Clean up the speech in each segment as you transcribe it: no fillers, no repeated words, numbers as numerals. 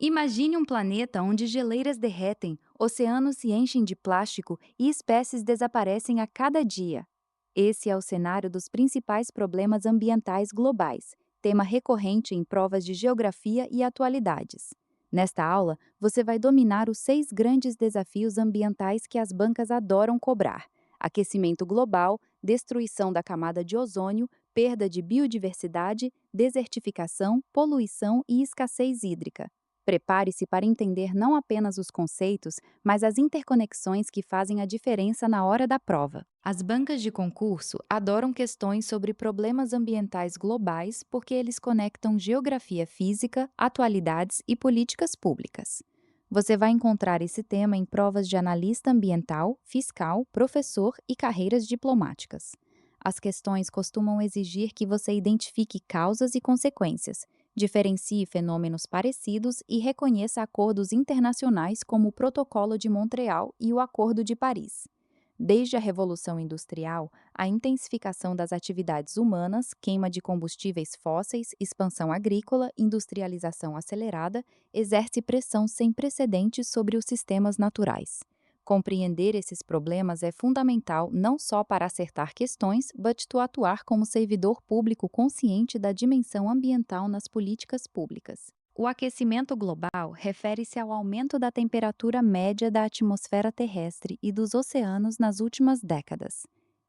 Imagine um planeta onde geleiras derretem, oceanos se enchem de plástico e espécies desaparecem a cada dia. Esse é o cenário dos principais problemas ambientais globais, tema recorrente em provas de geografia e atualidades. Nesta aula, você vai dominar os 6 grandes desafios ambientais que as bancas adoram cobrar: aquecimento global, destruição da camada de ozônio, perda de biodiversidade, desertificação, poluição e escassez hídrica. Prepare-se para entender não apenas os conceitos, mas as interconexões que fazem a diferença na hora da prova. As bancas de concurso adoram questões sobre problemas ambientais globais porque eles conectam geografia física, atualidades e políticas públicas. Você vai encontrar esse tema em provas de analista ambiental, fiscal, professor e carreiras diplomáticas. As questões costumam exigir que você identifique causas e consequências, diferencie fenômenos parecidos e reconheça acordos internacionais como o Protocolo de Montreal e o Acordo de Paris. Desde a Revolução Industrial, a intensificação das atividades humanas, queima de combustíveis fósseis, expansão agrícola, industrialização acelerada, exerce pressão sem precedentes sobre os sistemas naturais. Compreender esses problemas é fundamental não só para acertar questões, but to atuar como servidor público consciente da dimensão ambiental nas políticas públicas. O aquecimento global refere-se ao aumento da temperatura média da atmosfera terrestre e dos oceanos nas últimas décadas.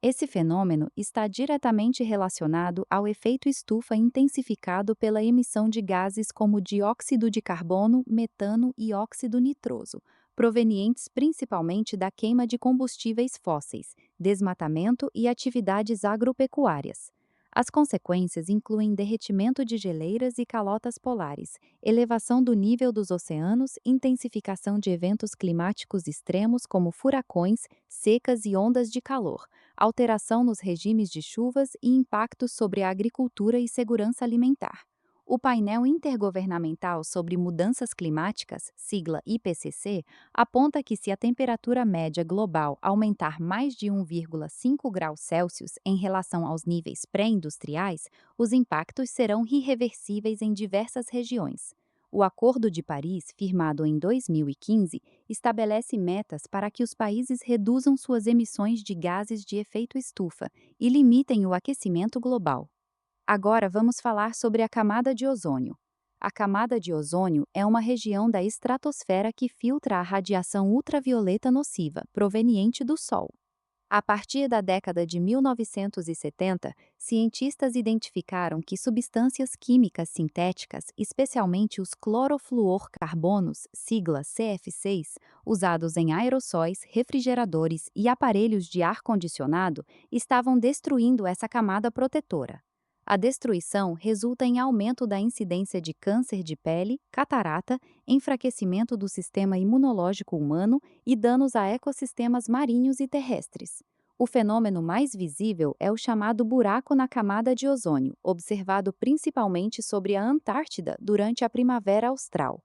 Esse fenômeno está diretamente relacionado ao efeito estufa intensificado pela emissão de gases como dióxido de carbono, metano e óxido nitroso, provenientes principalmente da queima de combustíveis fósseis, desmatamento e atividades agropecuárias. As consequências incluem derretimento de geleiras e calotas polares, elevação do nível dos oceanos, intensificação de eventos climáticos extremos como furacões, secas e ondas de calor, alteração nos regimes de chuvas e impactos sobre a agricultura e segurança alimentar. O painel intergovernamental sobre mudanças climáticas, sigla IPCC, aponta que se a temperatura média global aumentar mais de 1,5 graus Celsius em relação aos níveis pré-industriais, os impactos serão irreversíveis em diversas regiões. O Acordo de Paris, firmado em 2015, estabelece metas para que os países reduzam suas emissões de gases de efeito estufa e limitem o aquecimento global. Agora vamos falar sobre a camada de ozônio. A camada de ozônio é uma região da estratosfera que filtra a radiação ultravioleta nociva, proveniente do Sol. A partir da década de 1970, cientistas identificaram que substâncias químicas sintéticas, especialmente os clorofluorcarbonos, sigla CF6, usados em aerossóis, refrigeradores e aparelhos de ar-condicionado, estavam destruindo essa camada protetora. A destruição resulta em aumento da incidência de câncer de pele, catarata, enfraquecimento do sistema imunológico humano e danos a ecossistemas marinhos e terrestres. O fenômeno mais visível é o chamado buraco na camada de ozônio, observado principalmente sobre a Antártida durante a Primavera Austral.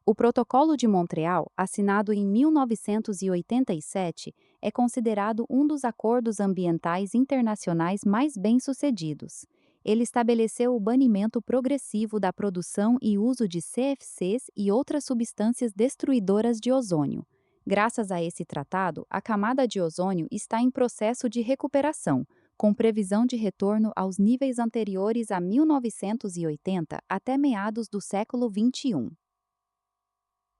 O Protocolo de Montreal, assinado em 1987, é considerado um dos acordos ambientais internacionais mais bem-sucedidos. Ele estabeleceu o banimento progressivo da produção e uso de CFCs e outras substâncias destruidoras de ozônio. Graças a esse tratado, a camada de ozônio está em processo de recuperação, com previsão de retorno aos níveis anteriores a 1980 até meados do século XXI.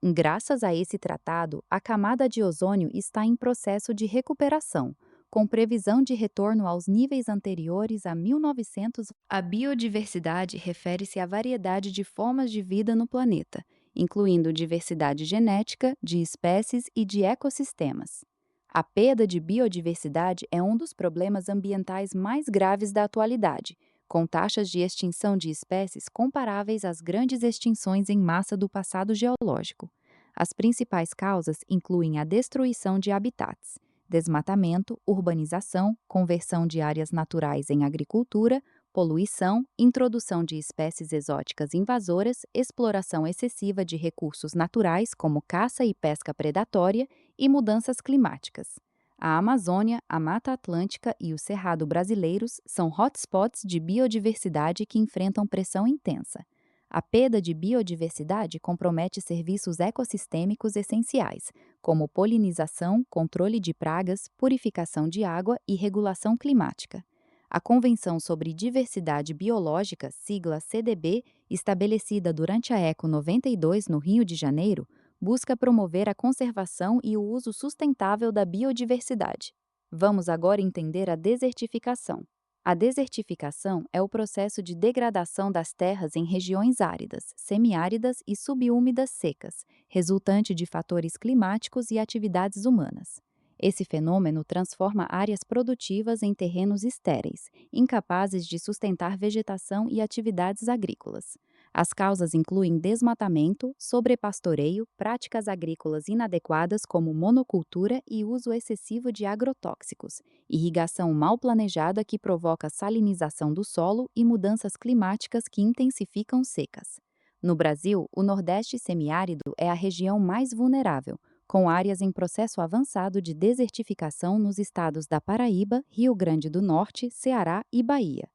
Graças a esse tratado, a camada de ozônio está em processo de recuperação, com previsão de retorno aos níveis anteriores a 1900. A biodiversidade refere-se à variedade de formas de vida no planeta, incluindo diversidade genética, de espécies e de ecossistemas. A perda de biodiversidade é um dos problemas ambientais mais graves da atualidade, com taxas de extinção de espécies comparáveis às grandes extinções em massa do passado geológico. As principais causas incluem a destruição de habitats, desmatamento, urbanização, conversão de áreas naturais em agricultura, poluição, introdução de espécies exóticas invasoras, exploração excessiva de recursos naturais como caça e pesca predatória e mudanças climáticas. A Amazônia, a Mata Atlântica e o Cerrado brasileiros são hotspots de biodiversidade que enfrentam pressão intensa. A perda de biodiversidade compromete serviços ecossistêmicos essenciais, como polinização, controle de pragas, purificação de água e regulação climática. A Convenção sobre Diversidade Biológica, sigla CDB, estabelecida durante a Eco 92 no Rio de Janeiro, busca promover a conservação e o uso sustentável da biodiversidade. Vamos agora entender a desertificação. A desertificação é o processo de degradação das terras em regiões áridas, semiáridas e subúmidas secas, resultante de fatores climáticos e atividades humanas. Esse fenômeno transforma áreas produtivas em terrenos estéreis, incapazes de sustentar vegetação e atividades agrícolas. As causas incluem desmatamento, sobrepastoreio, práticas agrícolas inadequadas como monocultura e uso excessivo de agrotóxicos, irrigação mal planejada que provoca salinização do solo e mudanças climáticas que intensificam secas. No Brasil, o Nordeste semiárido é a região mais vulnerável, com áreas em processo avançado de desertificação nos estados da Paraíba, Rio Grande do Norte, Ceará e Bahia.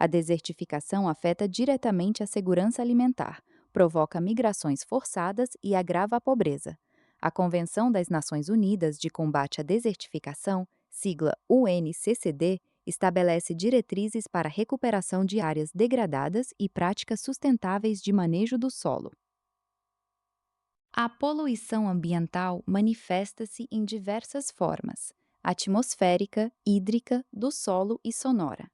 A desertificação afeta diretamente a segurança alimentar, provoca migrações forçadas e agrava a pobreza. A Convenção das Nações Unidas de Combate à Desertificação, sigla UNCCD, estabelece diretrizes para a recuperação de áreas degradadas e práticas sustentáveis de manejo do solo. A poluição ambiental manifesta-se em diversas formas: atmosférica, hídrica, do solo e sonora.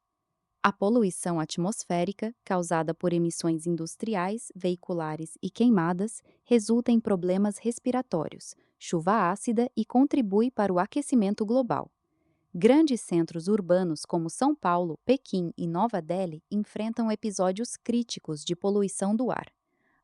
A poluição atmosférica, causada por emissões industriais, veiculares e queimadas, resulta em problemas respiratórios, chuva ácida e contribui para o aquecimento global. Grandes centros urbanos como São Paulo, Pequim e Nova Delhi enfrentam episódios críticos de poluição do ar.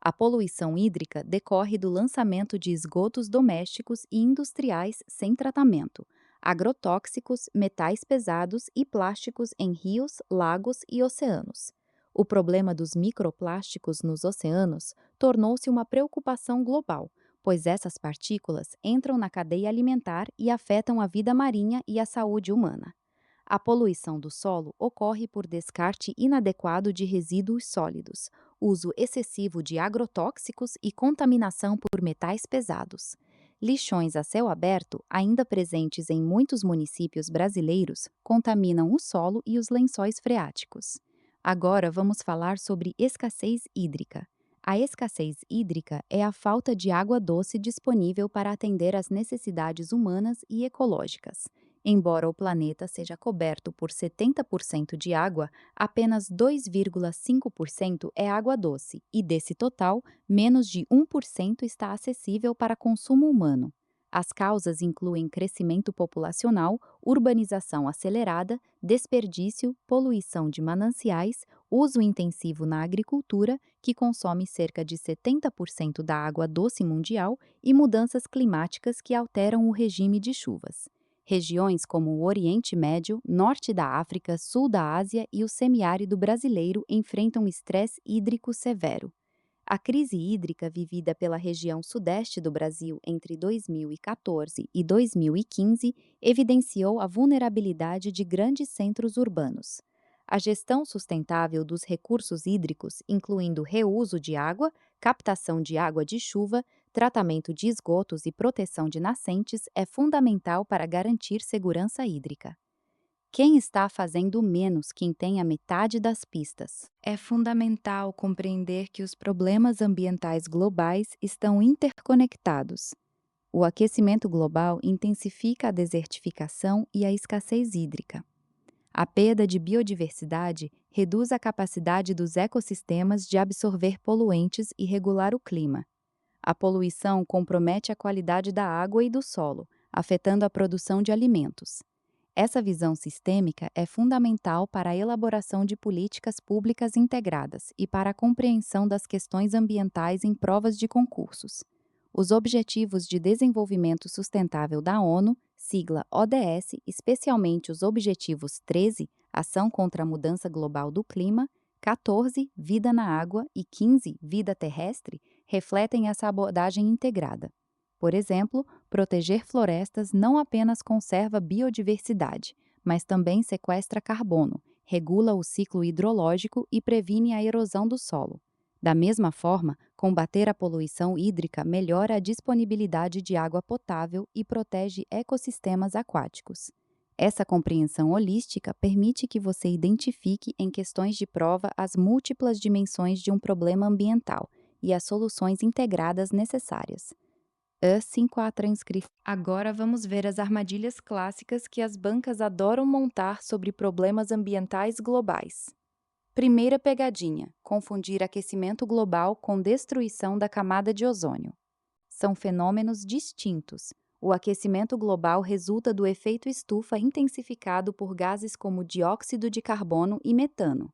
A poluição hídrica decorre do lançamento de esgotos domésticos e industriais sem tratamento, agrotóxicos, metais pesados e plásticos em rios, lagos e oceanos. O problema dos microplásticos nos oceanos tornou-se uma preocupação global, pois essas partículas entram na cadeia alimentar e afetam a vida marinha e a saúde humana. A poluição do solo ocorre por descarte inadequado de resíduos sólidos, uso excessivo de agrotóxicos e contaminação por metais pesados. Lixões a céu aberto, ainda presentes em muitos municípios brasileiros, contaminam o solo e os lençóis freáticos. Agora vamos falar sobre escassez hídrica. A escassez hídrica é a falta de água doce disponível para atender às necessidades humanas e ecológicas. Embora o planeta seja coberto por 70% de água, apenas 2,5% é água doce, e desse total, menos de 1% está acessível para consumo humano. As causas incluem crescimento populacional, urbanização acelerada, desperdício, poluição de mananciais, uso intensivo na agricultura, que consome cerca de 70% da água doce mundial, e mudanças climáticas que alteram o regime de chuvas. Regiões como o Oriente Médio, Norte da África, Sul da Ásia e o semiárido brasileiro enfrentam estresse hídrico severo. A crise hídrica vivida pela região sudeste do Brasil entre 2014 e 2015 evidenciou a vulnerabilidade de grandes centros urbanos. A gestão sustentável dos recursos hídricos, incluindo reuso de água, captação de água de chuva, tratamento de esgotos e proteção de nascentes, é fundamental para garantir segurança hídrica. Quem está fazendo menos quem tem a metade das pistas? É fundamental compreender que os problemas ambientais globais estão interconectados. O aquecimento global intensifica a desertificação e a escassez hídrica. A perda de biodiversidade reduz a capacidade dos ecossistemas de absorver poluentes e regular o clima. A poluição compromete a qualidade da água e do solo, afetando a produção de alimentos. Essa visão sistêmica é fundamental para a elaboração de políticas públicas integradas e para a compreensão das questões ambientais em provas de concursos. Os Objetivos de Desenvolvimento Sustentável da ONU, sigla ODS, especialmente os Objetivos 13, Ação contra a Mudança Global do Clima, 14, Vida na Água e 15, Vida Terrestre, refletem essa abordagem integrada. Por exemplo, proteger florestas não apenas conserva biodiversidade, mas também sequestra carbono, regula o ciclo hidrológico e previne a erosão do solo. Da mesma forma, combater a poluição hídrica melhora a disponibilidade de água potável e protege ecossistemas aquáticos. Essa compreensão holística permite que você identifique em questões de prova as múltiplas dimensões de um problema ambiental e as soluções integradas necessárias. A transcrição. Agora vamos ver as armadilhas clássicas que as bancas adoram montar sobre problemas ambientais globais. Primeira pegadinha: confundir aquecimento global com destruição da camada de ozônio. São fenômenos distintos. O aquecimento global resulta do efeito estufa intensificado por gases como dióxido de carbono e metano.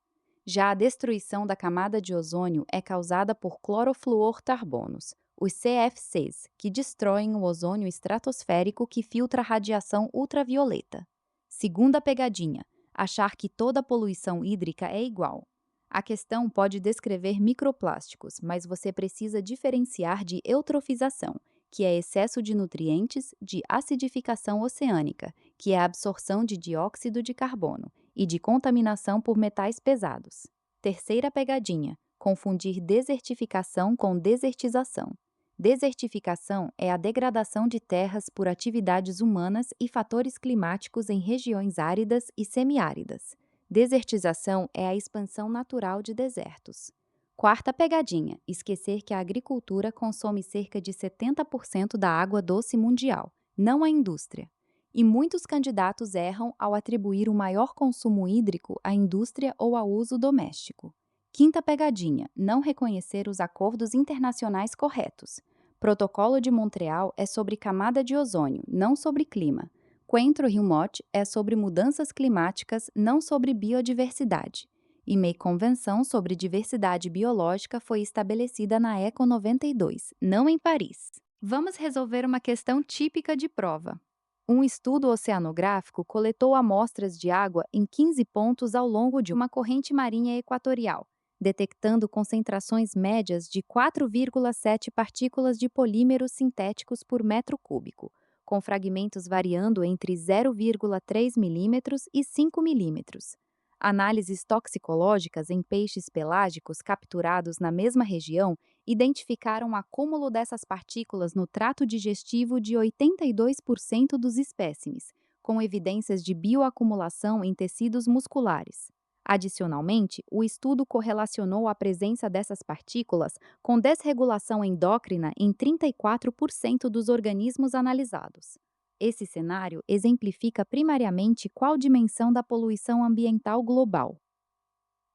Já a destruição da camada de ozônio é causada por clorofluorcarbonos, os CFCs, que destroem o ozônio estratosférico que filtra a radiação ultravioleta. Segunda pegadinha: achar que toda poluição hídrica é igual. A questão pode descrever microplásticos, mas você precisa diferenciar de eutrofização, que é excesso de nutrientes, de acidificação oceânica, que é a absorção de dióxido de carbono, e de contaminação por metais pesados. Terceira pegadinha: confundir desertificação com desertização. Desertificação é a degradação de terras por atividades humanas e fatores climáticos em regiões áridas e semiáridas. Desertização é a expansão natural de desertos. Quarta pegadinha: esquecer que a agricultura consome cerca de 70% da água doce mundial, não a indústria. E muitos candidatos erram ao atribuir o maior consumo hídrico à indústria ou ao uso doméstico. Quinta pegadinha: não reconhecer os acordos internacionais corretos. Protocolo de Montreal é sobre camada de ozônio, não sobre clima. Cointreau-Rimont é sobre mudanças climáticas, não sobre biodiversidade. E Meia Convenção sobre Diversidade Biológica foi estabelecida na ECO 92, não em Paris. Vamos resolver uma questão típica de prova. Um estudo oceanográfico coletou amostras de água em 15 pontos ao longo de uma corrente marinha equatorial, detectando concentrações médias de 4,7 partículas de polímeros sintéticos por metro cúbico, com fragmentos variando entre 0,3 milímetros e 5 milímetros. Análises toxicológicas em peixes pelágicos capturados na mesma região identificaram acúmulo dessas partículas no trato digestivo de 82% dos espécimes, com evidências de bioacumulação em tecidos musculares. Adicionalmente, o estudo correlacionou a presença dessas partículas com desregulação endócrina em 34% dos organismos analisados. Esse cenário exemplifica primariamente qual dimensão da poluição ambiental global.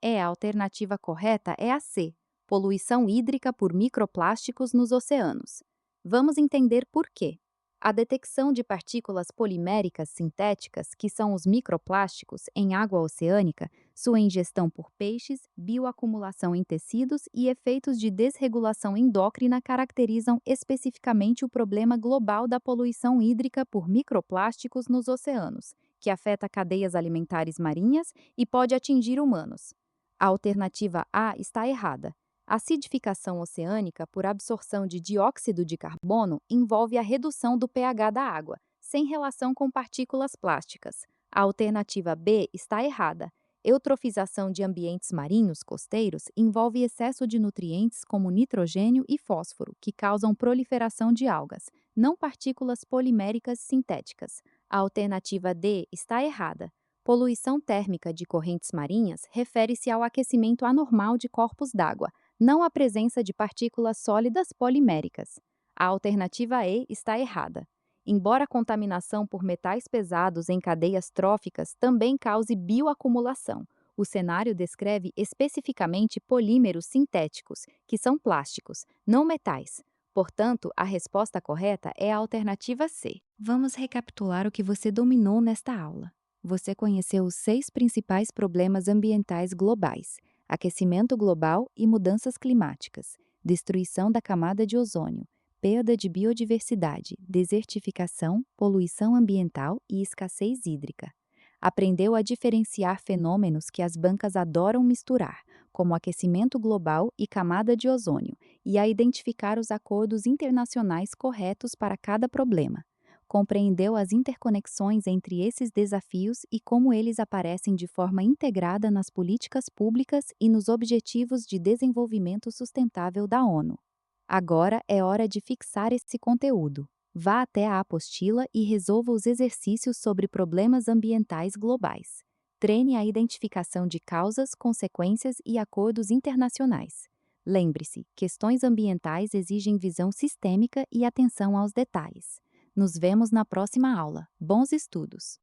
A alternativa correta é a C: poluição hídrica por microplásticos nos oceanos. Vamos entender por quê. A detecção de partículas poliméricas sintéticas, que são os microplásticos, em água oceânica, sua ingestão por peixes, bioacumulação em tecidos e efeitos de desregulação endócrina caracterizam especificamente o problema global da poluição hídrica por microplásticos nos oceanos, que afeta cadeias alimentares marinhas e pode atingir humanos. A alternativa A está errada. A acidificação oceânica por absorção de dióxido de carbono envolve a redução do pH da água, sem relação com partículas plásticas. A alternativa B está errada. Eutrofização de ambientes marinhos costeiros envolve excesso de nutrientes como nitrogênio e fósforo, que causam proliferação de algas, não partículas poliméricas sintéticas. A alternativa D está errada. Poluição térmica de correntes marinhas refere-se ao aquecimento anormal de corpos d'água, não a presença de partículas sólidas poliméricas. A alternativa E está errada. Embora a contaminação por metais pesados em cadeias tróficas também cause bioacumulação, o cenário descreve especificamente polímeros sintéticos, que são plásticos, não metais. Portanto, a resposta correta é a alternativa C. Vamos recapitular o que você dominou nesta aula. Você conheceu os 6 principais problemas ambientais globais: aquecimento global e mudanças climáticas, destruição da camada de ozônio, perda de biodiversidade, desertificação, poluição ambiental e escassez hídrica. Aprendeu a diferenciar fenômenos que as bancas adoram misturar, como aquecimento global e camada de ozônio, e a identificar os acordos internacionais corretos para cada problema. compreendeu as interconexões entre esses desafios e como eles aparecem de forma integrada nas políticas públicas e nos Objetivos de Desenvolvimento Sustentável da ONU. Agora é hora de fixar esse conteúdo. Vá até a apostila e resolva os exercícios sobre problemas ambientais globais. Treine a identificação de causas, consequências e acordos internacionais. Lembre-se, questões ambientais exigem visão sistêmica e atenção aos detalhes. Nos vemos na próxima aula. Bons estudos!